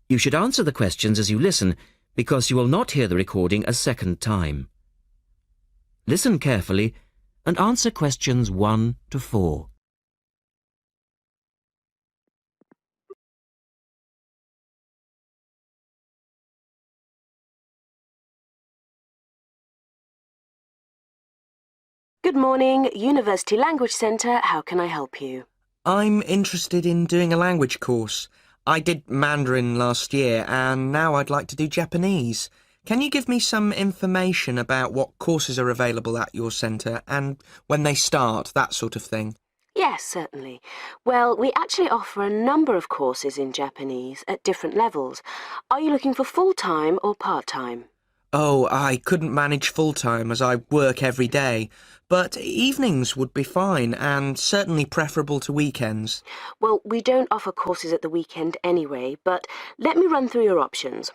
You should answer the questions as you listen, because you will not hear the recording a second time. Listen carefully and answer questions 1 to 4. Good morning, University Language Centre. How can I help you? I'm interested in doing a language course. I did Mandarin last year and now I'd like to do Japanese. Can you give me some information about what courses are available at your centre and when they start, that sort of thing? Yes, certainly. Well, we actually offer a number of courses in Japanese at different levels. Are you looking for full-time or part-time? Oh, I couldn't manage full-time as I work every day, but evenings would be fine and certainly preferable to weekends. Well, we don't offer courses at the weekend anyway, but let me run through your options.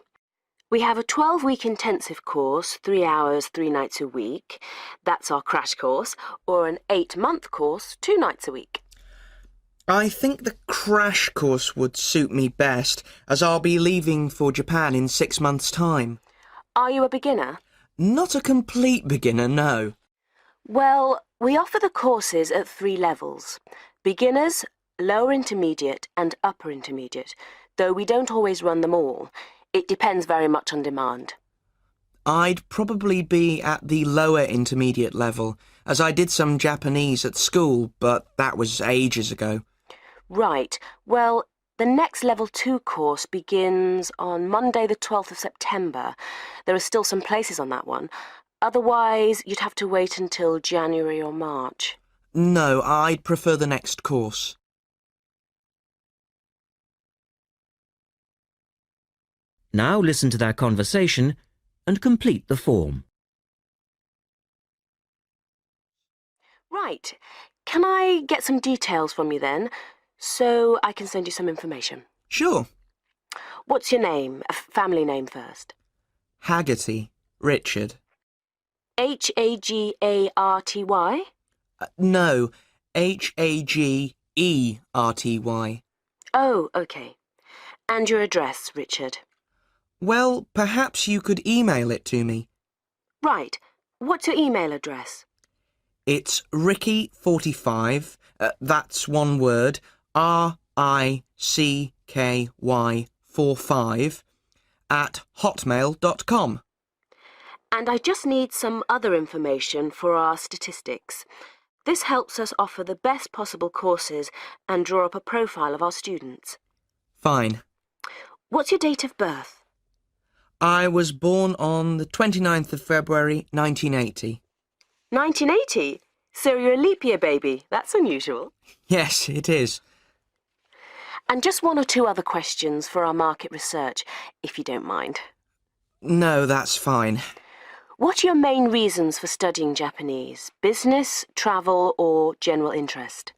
We have a 12-week intensive course, 3 hours, 3 nights a week. That's our crash course. Or an 8-month course, 2 nights a week. I think the crash course would suit me best, as I'll be leaving for Japan in 6 months' time. Are you a beginner? Not a complete beginner, no. Well, we offer the courses at 3 levels. Beginners, lower intermediate and upper intermediate, though we don't always run them all. It depends very much on demand. I'd probably be at the lower intermediate level, as I did some Japanese at school, but that was ages ago. Right. Well, the next Level 2 course begins on Monday the 12th of September. There are still some places on that one. Otherwise, you'd have to wait until January or March. No, I'd prefer the next course. Now listen to their conversation and complete the form. Right. Can I get some details from you then, so I can send you some information? Sure. What's your name? A family name first. Haggerty, Richard. Hagarty? No, Hagerty. Oh, OK. And your address, Richard? Well, perhaps you could email it to me. Right. What's your email address? It's Ricky45, that's one word, RICKY45, @hotmail.com. And I just need some other information for our statistics. This helps us offer the best possible courses and draw up a profile of our students. Fine. What's your date of birth? I was born on the 29th of February, 1980. 1980? So you're a leap year baby. That's unusual. Yes, it is. And just 1 or 2 other questions for our market research, if you don't mind. No, that's fine. What are your main reasons for studying Japanese? Business, travel, or general interest?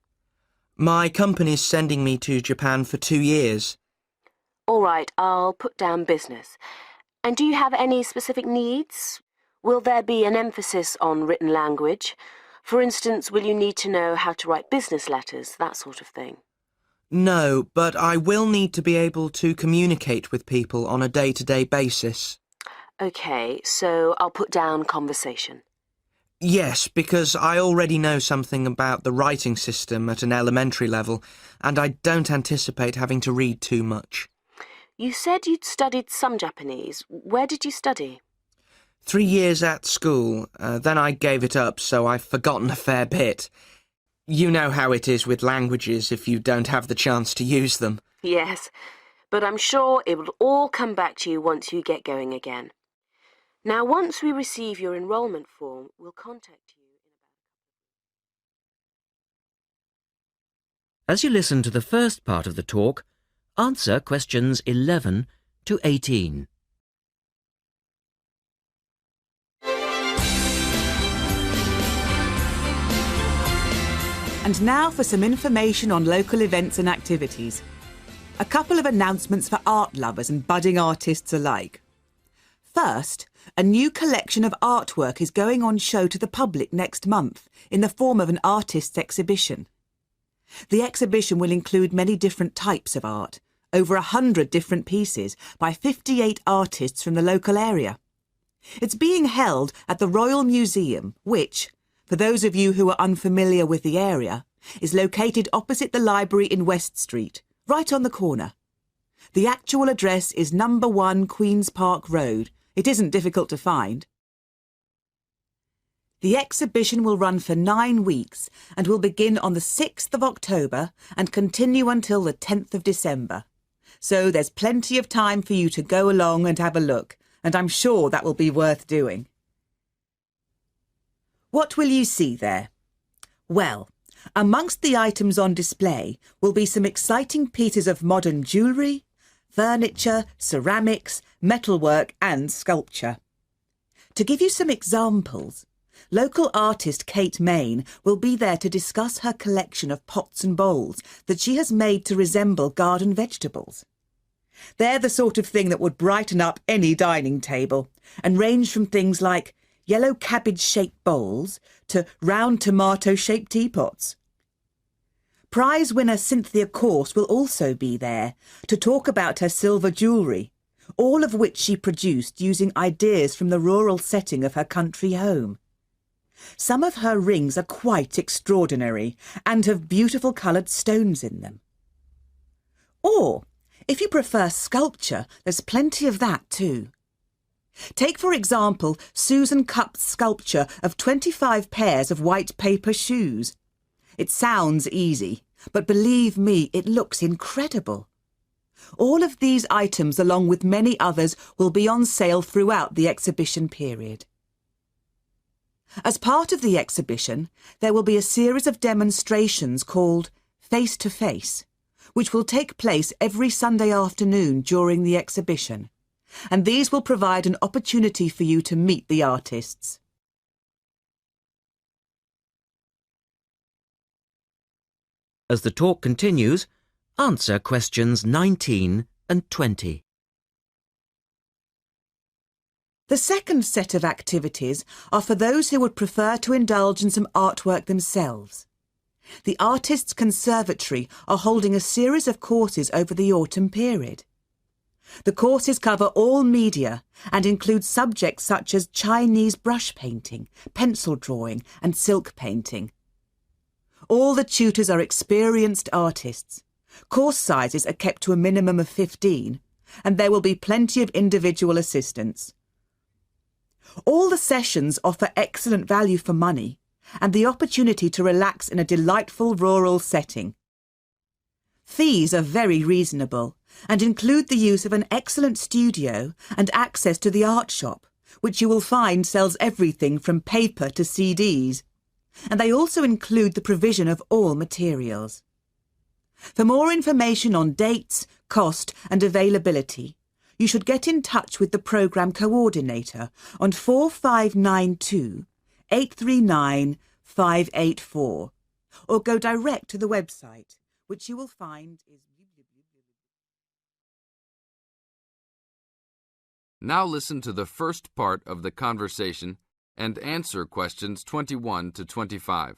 My company's sending me to Japan for 2 years. All right, I'll put down business. And do you have any specific needs? Will there be an emphasis on written language? For instance, will you need to know how to write business letters, that sort of thing? No, but I will need to be able to communicate with people on a day-to-day basis. OK, so I'll put down conversation. Yes, because I already know something about the writing system at an elementary level, and I don't anticipate having to read too much. You said you'd studied some Japanese. Where did you study? 3 years at school, then I gave it up, so I've forgotten a fair bit. You know how it is with languages if you don't have the chance to use them. Yes, but I'm sure it will all come back to you once you get going again. Now, once we receive your enrolment form, we'll contact you. As you listen to the first part of the talk, answer questions 11 to 18. And now for some information on local events and activities. A couple of announcements for art lovers and budding artists alike. First, a new collection of artwork is going on show to the public next month in the form of an artist's exhibition. The exhibition will include many different types of art, over 100 different pieces by 58 artists from the local area. It's being held at the Royal Museum, which, for those of you who are unfamiliar with the area, is located opposite the library in West Street, right on the corner. The actual address is number 1 Queen's Park Road. It isn't difficult to find. The exhibition will run for 9 weeks and will begin on the 6th of October and continue until the 10th of December. So there's plenty of time for you to go along and have a look, and I'm sure that will be worth doing. What will you see there? Well, amongst the items on display will be some exciting pieces of modern jewellery, furniture, ceramics, metalwork and sculpture. To give you some examples, local artist Kate Main will be there to discuss her collection of pots and bowls that she has made to resemble garden vegetables. They're the sort of thing that would brighten up any dining table and range from things like yellow cabbage-shaped bowls to round tomato-shaped teapots. Prize winner Cynthia Corse will also be there to talk about her silver jewellery, all of which she produced using ideas from the rural setting of her country home. Some of her rings are quite extraordinary and have beautiful coloured stones in them. Or, if you prefer sculpture, there's plenty of that too. Take, for example, Susan Cupp's sculpture of 25 pairs of white paper shoes. It sounds easy, but believe me, it looks incredible. All of these items, along with many others, will be on sale throughout the exhibition period. As part of the exhibition, there will be a series of demonstrations called Face to Face, which will take place every Sunday afternoon during the exhibition, and these will provide an opportunity for you to meet the artists. As the talk continues, answer questions 19 and 20. The second set of activities are for those who would prefer to indulge in some artwork themselves. The Artists' Conservatory are holding a series of courses over the autumn period. The courses cover all media and include subjects such as Chinese brush painting, pencil drawing and silk painting. All the tutors are experienced artists. Course sizes are kept to a minimum of 15, and there will be plenty of individual assistance. All the sessions offer excellent value for money and the opportunity to relax in a delightful rural setting. Fees are very reasonable and include the use of an excellent studio and access to the art shop, which you will find sells everything from paper to CDs. And they also include the provision of all materials. For more information on dates, cost and availability, you should get in touch with the programme coordinator on 4592 839 584 or go direct to the website, which you will find is... Now listen to the first part of the conversation and answer questions 21 to 25.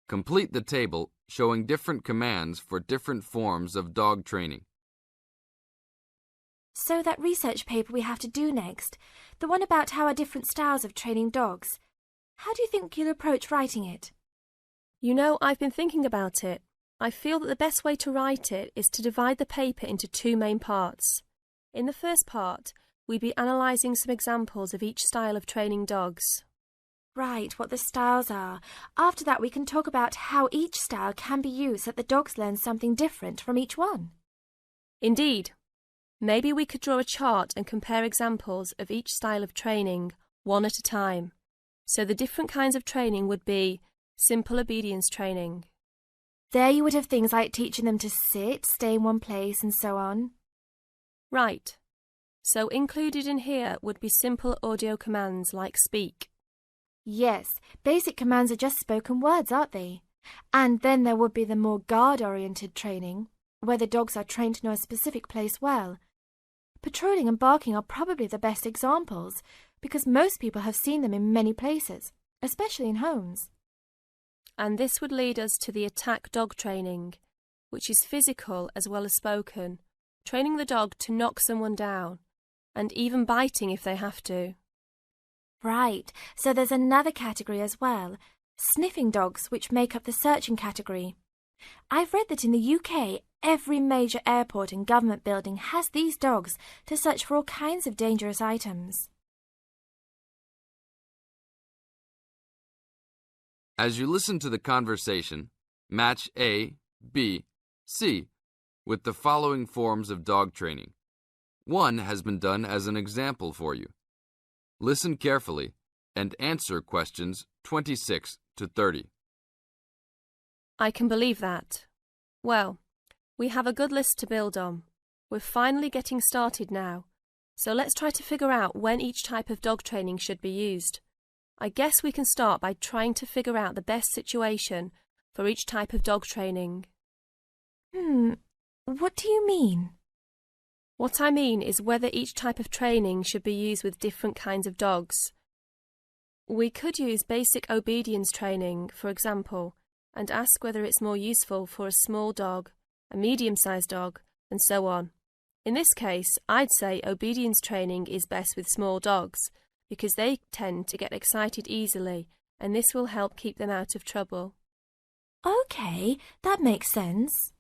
Complete the table showing different commands for different forms of dog training. So that research paper we have to do next, the one about how are different styles of training dogs, how do you think you'll approach writing it? You know, I've been thinking about it. I feel that the best way to write it is to divide the paper into 2 main parts. In the first part, we'd be analysing some examples of each style of training dogs. Right, what the styles are. After that we can talk about how each style can be used so that the dogs learn something different from each one. Indeed. Maybe we could draw a chart and compare examples of each style of training, one at a time. So the different kinds of training would be simple obedience training. There you would have things like teaching them to sit, stay in one place and so on. Right. So included in here would be simple audio commands like speak. Yes, basic commands are just spoken words, aren't they? And then there would be the more guard-oriented training, where the dogs are trained to know a specific place well. Patrolling and barking are probably the best examples, because most people have seen them in many places, especially in homes. And this would lead us to the attack dog training, which is physical as well as spoken, training the dog to knock someone down, and even biting if they have to. Right, so there's another category as well, sniffing dogs, which make up the searching category. I've read that in the UK, every major airport and government building has these dogs to search for all kinds of dangerous items. As you listen to the conversation, match A, B, C with the following forms of dog training. One has been done as an example for you. Listen carefully and answer questions 26 to 30. I can believe that. Well, we have a good list to build on. We're finally getting started now, so let's try to figure out when each type of dog training should be used. I guess we can start by trying to figure out the best situation for each type of dog training. What do you mean? What I mean is whether each type of training should be used with different kinds of dogs. We could use basic obedience training, for example, and ask whether it's more useful for a small dog, a medium-sized dog, and so on. In this case, I'd say obedience training is best with small dogs, because they tend to get excited easily, and this will help keep them out of trouble. OK, that makes sense.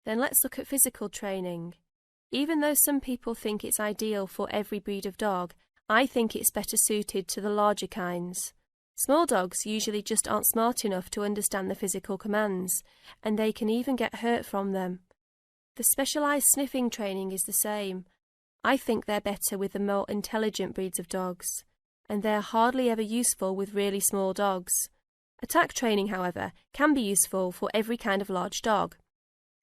Then let's look at physical training. Even though some people think it's ideal for every breed of dog, I think it's better suited to the larger kinds. Small dogs usually just aren't smart enough to understand the physical commands, and they can even get hurt from them. The specialised sniffing training is the same. I think they're better with the more intelligent breeds of dogs, and they're hardly ever useful with really small dogs. Attack training, however, can be useful for every kind of large dog,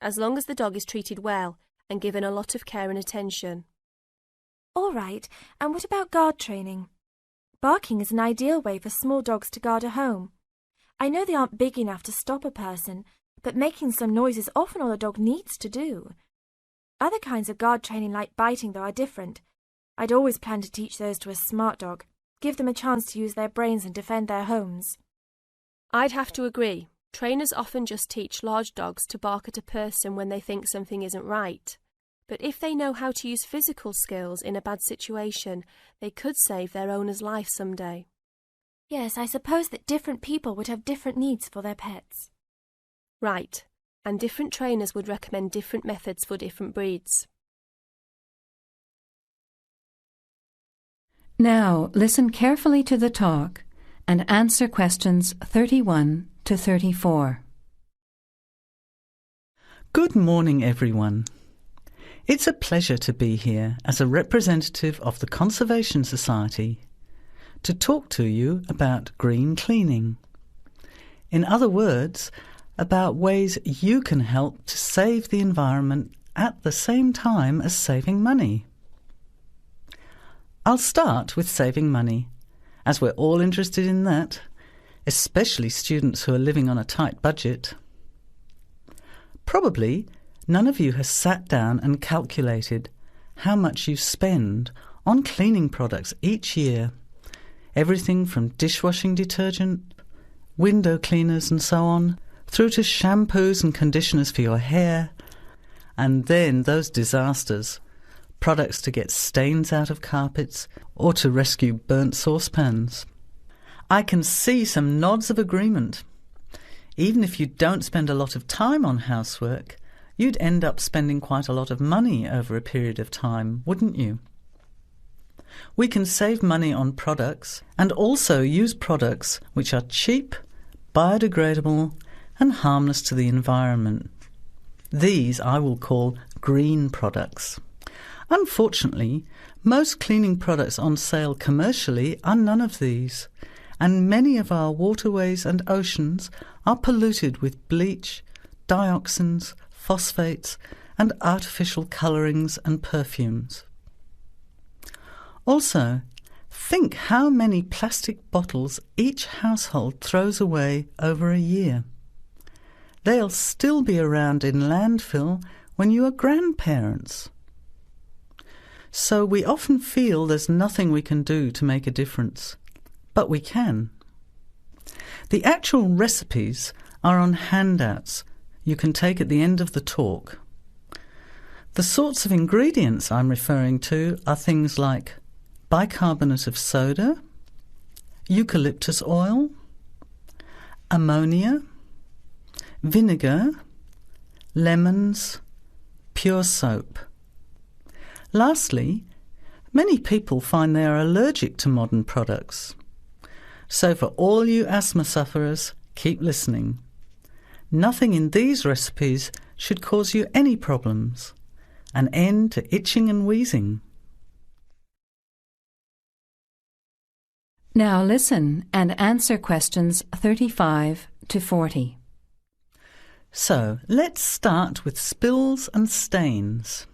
as long as the dog is treated well and given a lot of care and attention. All right, and what about guard training? Barking is an ideal way for small dogs to guard a home. I know they aren't big enough to stop a person, but making some noise is often all a dog needs to do. Other kinds of guard training like biting, though, are different. I'd always plan to teach those to a smart dog, give them a chance to use their brains and defend their homes. I'd have to agree. Trainers often just teach large dogs to bark at a person when they think something isn't right. But if they know how to use physical skills in a bad situation, they could save their owner's life someday. Yes, I suppose that different people would have different needs for their pets. Right, and different trainers would recommend different methods for different breeds. Now listen carefully to the talk and answer questions 31 to 34. Good morning, everyone. It's a pleasure to be here as a representative of the Conservation Society to talk to you about green cleaning. In other words, about ways you can help to save the environment at the same time as saving money. I'll start with saving money, as we're all interested in that, especially students who are living on a tight budget. Probably none of you has sat down and calculated how much you spend on cleaning products each year. Everything from dishwashing detergent, window cleaners and so on, through to shampoos and conditioners for your hair, and then those disasters, products to get stains out of carpets or to rescue burnt saucepans. I can see some nods of agreement. Even if you don't spend a lot of time on housework, you'd end up spending quite a lot of money over a period of time, wouldn't you? We can save money on products and also use products which are cheap, biodegradable and harmless to the environment. These I will call green products. Unfortunately, most cleaning products on sale commercially are none of these, and many of our waterways and oceans are polluted with bleach, dioxins, phosphates and artificial colourings and perfumes. Also, think how many plastic bottles each household throws away over a year. They'll still be around in landfill when you are grandparents. So we often feel there's nothing we can do to make a difference, but we can. The actual recipes are on handouts you can take at the end of the talk. The sorts of ingredients I'm referring to are things like bicarbonate of soda, eucalyptus oil, ammonia, vinegar, lemons, pure soap. Lastly, many people find they are allergic to modern products. So for all you asthma sufferers, keep listening. Nothing in these recipes should cause you any problems. An end to itching and wheezing. Now listen and answer questions 35 to 40. So, let's start with spills and stains.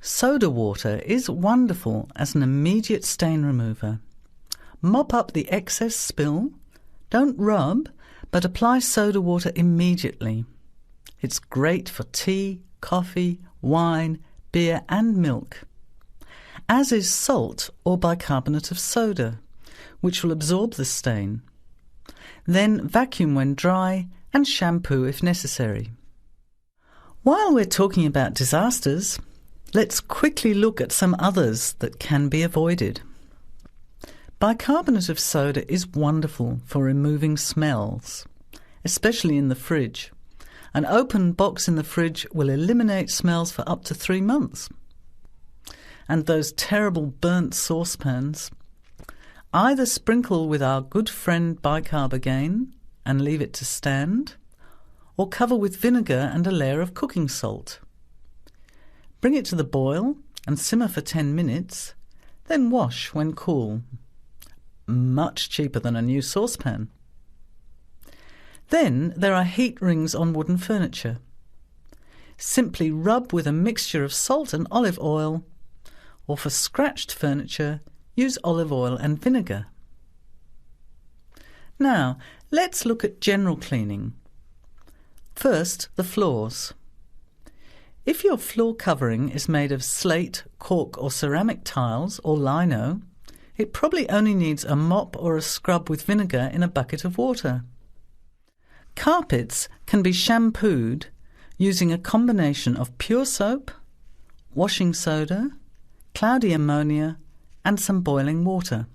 Soda water is wonderful as an immediate stain remover. Mop up the excess spill. Don't rub, but apply soda water immediately. It's great for tea, coffee, wine, beer and milk. As is salt or bicarbonate of soda, which will absorb the stain. Then vacuum when dry and shampoo if necessary. While we're talking about disasters, let's quickly look at some others that can be avoided. Bicarbonate of soda is wonderful for removing smells, especially in the fridge. An open box in the fridge will eliminate smells for up to 3 months. And those terrible burnt saucepans, either sprinkle with our good friend bicarb again and leave it to stand, or cover with vinegar and a layer of cooking salt. Bring it to the boil and simmer for 10 minutes, then wash when cool. Much cheaper than a new saucepan. Then there are heat rings on wooden furniture. Simply rub with a mixture of salt and olive oil, or for scratched furniture, use olive oil and vinegar. Now, let's look at general cleaning. First, the floors. If your floor covering is made of slate, cork or ceramic tiles or lino, it probably only needs a mop or a scrub with vinegar in a bucket of water. Carpets can be shampooed using a combination of pure soap, washing soda, cloudy ammonia and some boiling water.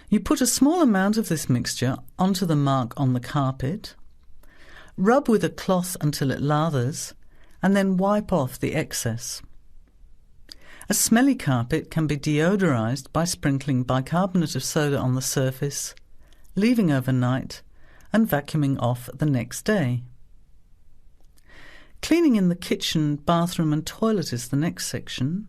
You put a small amount of this mixture onto the mark on the carpet, rub with a cloth until it lathers, and then wipe off the excess. A smelly carpet can be deodorized by sprinkling bicarbonate of soda on the surface, leaving overnight, and vacuuming off the next day. Cleaning in the kitchen, bathroom and toilet is the next section.